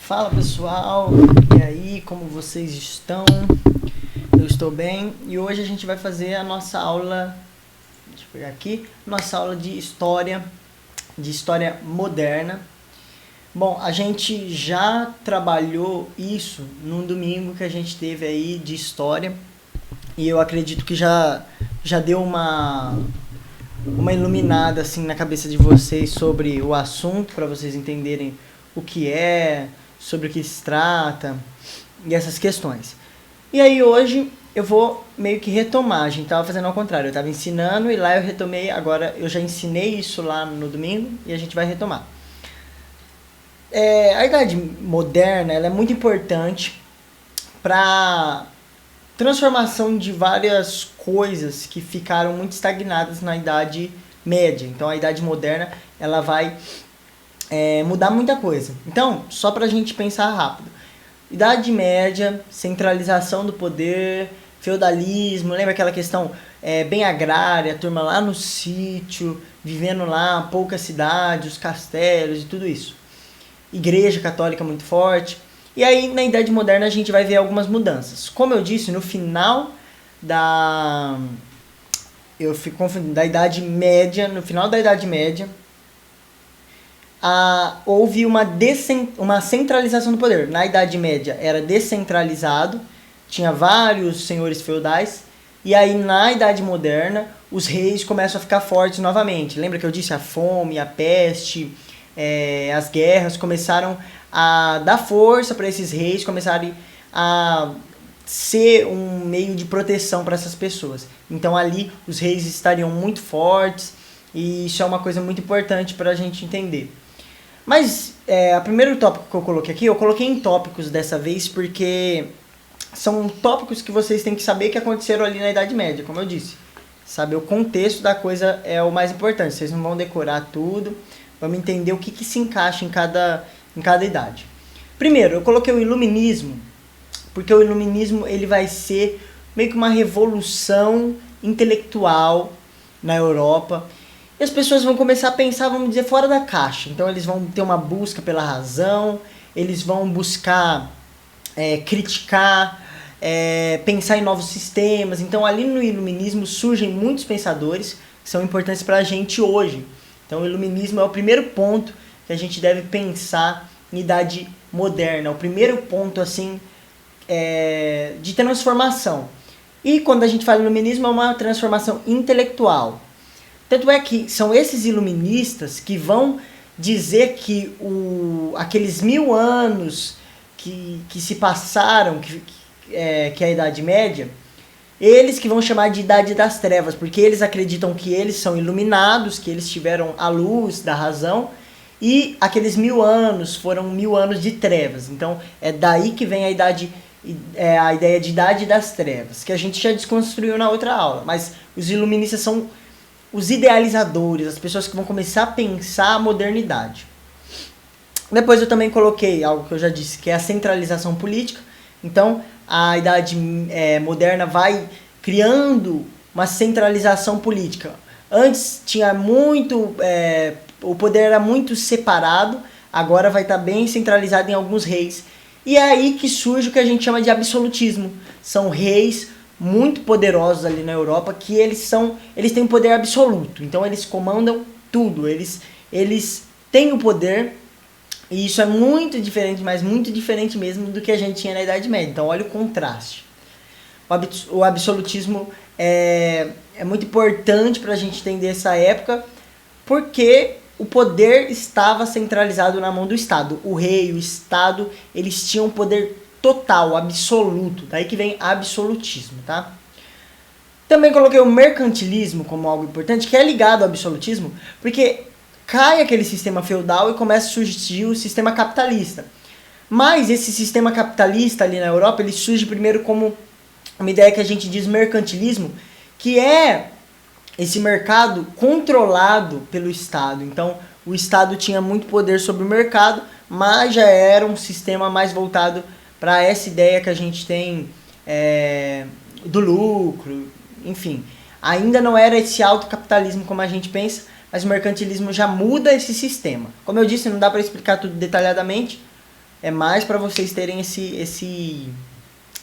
Fala pessoal, e aí, como vocês estão? Eu estou bem e hoje a gente vai fazer a nossa aula, deixa eu pegar aqui, nossa aula de história moderna. Bom, a gente já trabalhou isso num domingo que a gente teve aí de história e eu acredito que já deu uma iluminada assim na cabeça de vocês sobre o assunto, para vocês entenderem o que é, sobre o que se trata e essas questões. E aí hoje eu vou meio que retomar, a gente estava fazendo ao contrário, eu estava ensinando e lá eu retomei, agora eu já ensinei isso lá no domingo e a gente vai retomar. A Idade Moderna ela é muito importante para transformação de várias coisas que ficaram muito estagnadas na Idade Média. Então a Idade Moderna ela vai mudar muita coisa. Então, só para a gente pensar rápido. Idade Média, centralização do poder, feudalismo, lembra aquela questão bem agrária, a turma lá no sítio, vivendo lá, poucas cidades, os castelos e tudo isso. Igreja católica muito forte. E aí, na Idade Moderna, a gente vai ver algumas mudanças. Como eu disse, no final da... Eu fico confundindo, da Idade Média, no final da Idade Média, houve uma centralização do poder. Na Idade Média era descentralizado, tinha vários senhores feudais, e aí na Idade Moderna os reis começam a ficar fortes novamente. Lembra que eu disse a fome, a peste, as guerras começaram a dar força para esses reis começarem a ser um meio de proteção para essas pessoas. Então ali os reis estariam muito fortes, e isso é uma coisa muito importante para a gente entender. Mas o primeiro tópico que eu coloquei aqui, eu coloquei em tópicos dessa vez porque são tópicos que vocês têm que saber que aconteceram ali na Idade Média, como eu disse. Saber o contexto da coisa é o mais importante, vocês não vão decorar tudo, vamos entender o que se encaixa em cada idade. Primeiro, eu coloquei o Iluminismo, porque o Iluminismo ele vai ser meio que uma revolução intelectual na Europa. E as pessoas vão começar a pensar, vamos dizer, fora da caixa. Então eles vão ter uma busca pela razão, eles vão buscar criticar, pensar em novos sistemas. Então ali no Iluminismo surgem muitos pensadores que são importantes para a gente hoje. Então o Iluminismo é o primeiro ponto que a gente deve pensar em Idade Moderna. O primeiro ponto assim de transformação. E quando a gente fala Iluminismo é uma transformação intelectual. Tanto é que são esses iluministas que vão dizer que aqueles 1000 anos que se passaram, que é a Idade Média, eles que vão chamar de Idade das Trevas, porque eles acreditam que eles são iluminados, que eles tiveram a luz da razão, e aqueles 1000 anos foram 1000 anos de trevas. Então é daí que vem a ideia de Idade das Trevas, que a gente já desconstruiu na outra aula, mas os iluministas são os idealizadores, as pessoas que vão começar a pensar a modernidade. Depois eu também coloquei algo que eu já disse, que é a centralização política. Então, a Idade Moderna vai criando uma centralização política. Antes tinha muito... o poder era muito separado, agora vai estar bem centralizado em alguns reis. E é aí que surge o que a gente chama de absolutismo. São reis muito poderosos ali na Europa, que eles têm um poder absoluto, então eles comandam tudo, eles têm o poder, e isso é muito diferente, mas muito diferente mesmo do que a gente tinha na Idade Média. Então olha o contraste. O absolutismo é muito importante para a gente entender essa época, porque o poder estava centralizado na mão do Estado. O rei, o Estado, eles tinham poder total, absoluto. Daí que vem absolutismo, tá? Também coloquei o mercantilismo como algo importante, que é ligado ao absolutismo, porque cai aquele sistema feudal e começa a surgir o sistema capitalista. Mas esse sistema capitalista ali na Europa, ele surge primeiro como uma ideia que a gente diz mercantilismo, que é esse mercado controlado pelo Estado. Então, o Estado tinha muito poder sobre o mercado, mas já era um sistema mais voltado para essa ideia que a gente tem do lucro, enfim. Ainda não era esse autocapitalismo como a gente pensa, mas o mercantilismo já muda esse sistema. Como eu disse, não dá para explicar tudo detalhadamente, é mais para vocês terem esse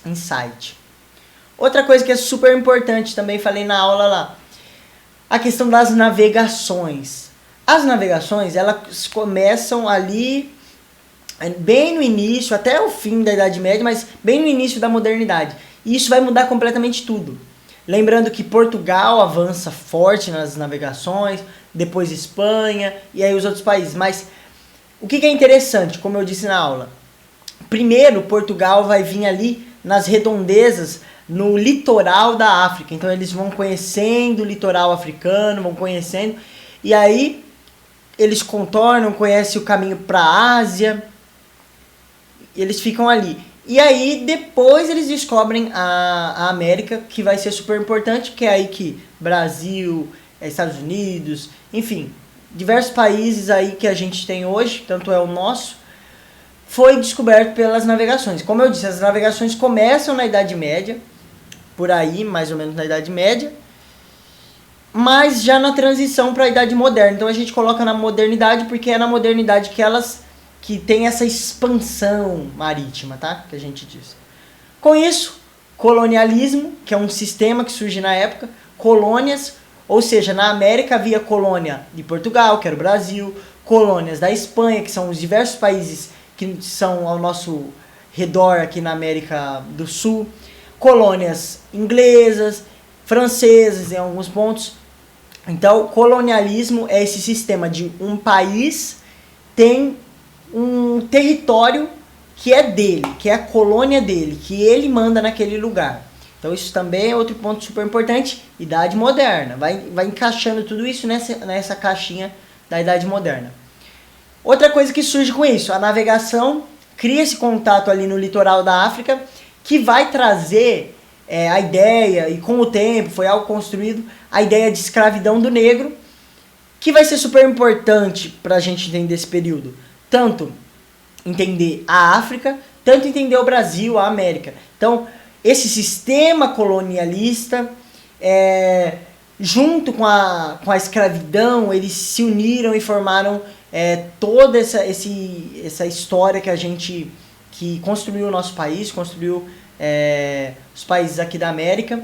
insight. Outra coisa que é super importante, também falei na aula lá, a questão das navegações. As navegações, elas começam ali bem no início, até o fim da Idade Média, mas bem no início da modernidade. E isso vai mudar completamente tudo. Lembrando que Portugal avança forte nas navegações, depois Espanha e aí os outros países. Mas o que é interessante, como eu disse na aula, primeiro Portugal vai vir ali nas redondezas, no litoral da África. Então eles vão conhecendo o litoral africano, vão conhecendo, e aí eles contornam, conhecem o caminho para a Ásia, eles ficam ali. E aí depois eles descobrem a América, que vai ser super importante, que é aí que Brasil, Estados Unidos, enfim, diversos países aí que a gente tem hoje, tanto é o nosso, foi descoberto pelas navegações. Como eu disse, as navegações começam na Idade Média, por aí, mais ou menos na Idade Média, mas já na transição para a Idade Moderna. Então a gente coloca na modernidade porque é na modernidade que tem essa expansão marítima, tá? Que a gente diz. Com isso, colonialismo, que é um sistema que surge na época, colônias, ou seja, na América havia colônia de Portugal, que era o Brasil, colônias da Espanha, que são os diversos países que são ao nosso redor aqui na América do Sul, colônias inglesas, francesas em alguns pontos. Então, colonialismo é esse sistema de um país tem um território que é dele, que é a colônia dele, que ele manda naquele lugar. Então isso também é outro ponto super importante. Idade Moderna, vai encaixando tudo isso nessa caixinha da Idade Moderna. Outra coisa que surge com isso, a navegação cria esse contato ali no litoral da África, que vai trazer a ideia, e com o tempo foi algo construído, a ideia de escravidão do negro, que vai ser super importante para a gente entender esse período. Tanto entender a África, tanto entender o Brasil, a América. Então, esse sistema colonialista, junto com a escravidão, eles se uniram e formaram toda essa história que construiu o nosso país, construiu os países aqui da América.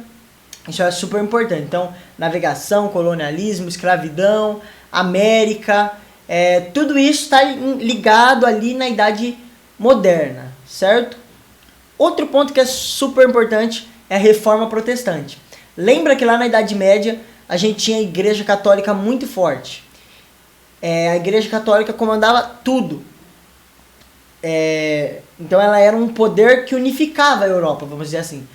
Isso é super importante. Então, navegação, colonialismo, escravidão, América, tudo isso está ligado ali na Idade Moderna, certo? Outro ponto que é super importante é a Reforma Protestante. Lembra que lá na Idade Média a gente tinha a Igreja Católica muito forte. A Igreja Católica comandava tudo. Então ela era um poder que unificava a Europa, vamos dizer assim.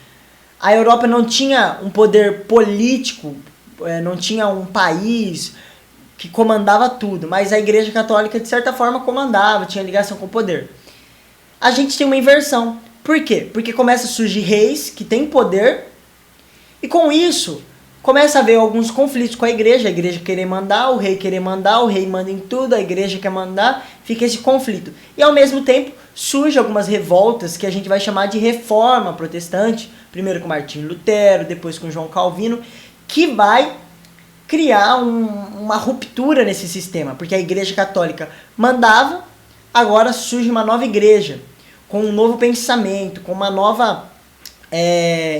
A Europa não tinha um poder político, não tinha um país que comandava tudo, mas a Igreja Católica de certa forma comandava, tinha ligação com o poder. A gente tem uma inversão. Por quê? Porque começa a surgir reis que têm poder, e com isso começa a haver alguns conflitos com a igreja querer mandar, o rei manda em tudo, a igreja quer mandar, fica esse conflito. E ao mesmo tempo surgem algumas revoltas que a gente vai chamar de Reforma Protestante, primeiro com Martinho Lutero, depois com João Calvino, que vai criar uma ruptura nesse sistema, porque a Igreja Católica mandava, agora surge uma nova igreja, com um novo pensamento, com uma nova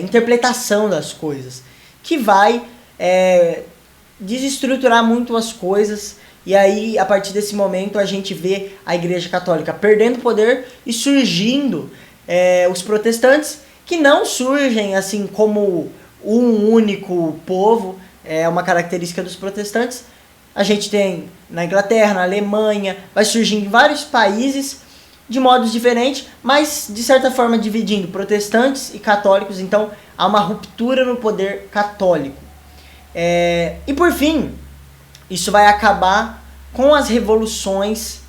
interpretação das coisas, que vai desestruturar muito as coisas. E aí, a partir desse momento, a gente vê a Igreja Católica perdendo poder e surgindo os protestantes, que não surgem assim como um único povo. É uma característica dos protestantes. A gente tem na Inglaterra, na Alemanha, vai surgir em vários países de modos diferentes, mas de certa forma dividindo protestantes e católicos. Então há uma ruptura no poder católico. E por fim, isso vai acabar com as revoluções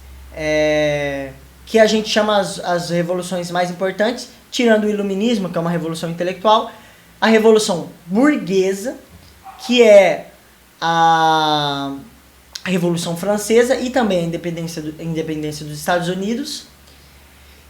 que a gente chama as revoluções mais importantes, tirando o iluminismo, que é uma revolução intelectual, a revolução burguesa, que é a Revolução Francesa e também a independência dos Estados Unidos,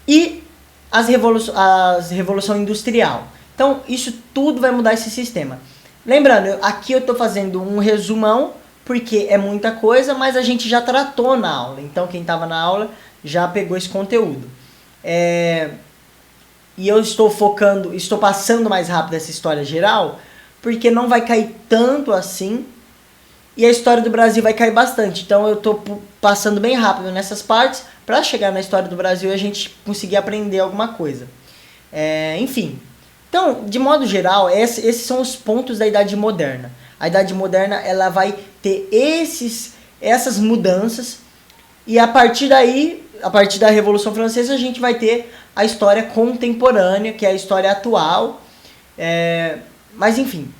e a Revolução Industrial. Então, isso tudo vai mudar esse sistema. Lembrando, aqui eu estou fazendo um resumão, porque é muita coisa, mas a gente já tratou na aula. Então, quem estava na aula já pegou esse conteúdo. E eu estou passando mais rápido essa história geral, porque não vai cair tanto assim, e a história do Brasil vai cair bastante. Então eu estou passando bem rápido nessas partes, para chegar na história do Brasil e a gente conseguir aprender alguma coisa. Enfim, então, de modo geral, esses são os pontos da Idade Moderna. A Idade Moderna ela vai ter essas mudanças, e a partir daí, a partir da Revolução Francesa, a gente vai ter a história contemporânea, que é a história atual. Mas enfim,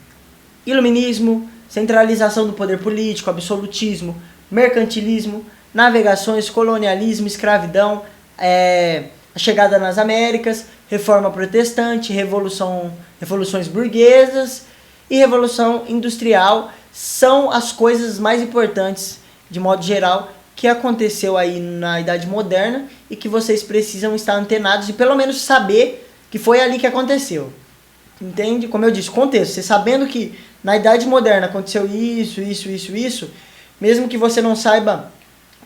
iluminismo, centralização do poder político, absolutismo, mercantilismo, navegações, colonialismo, escravidão, a chegada nas Américas, reforma protestante, revoluções burguesas e revolução industrial são as coisas mais importantes, de modo geral, que aconteceu aí na Idade Moderna e que vocês precisam estar antenados e pelo menos saber que foi ali que aconteceu. Entende? Como eu disse, contexto. Você sabendo que na Idade Moderna aconteceu isso, mesmo que você não saiba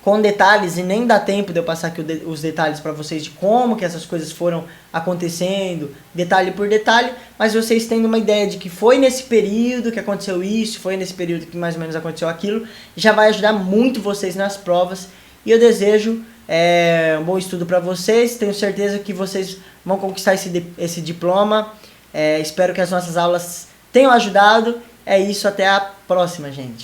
com detalhes, e nem dá tempo de eu passar aqui os detalhes para vocês de como que essas coisas foram acontecendo, detalhe por detalhe, mas vocês tendo uma ideia de que foi nesse período que aconteceu isso, foi nesse período que mais ou menos aconteceu aquilo, já vai ajudar muito vocês nas provas, e eu desejo um bom estudo para vocês, tenho certeza que vocês vão conquistar esse diploma, espero que as nossas aulas tenham ajudado, é isso, até a próxima, gente.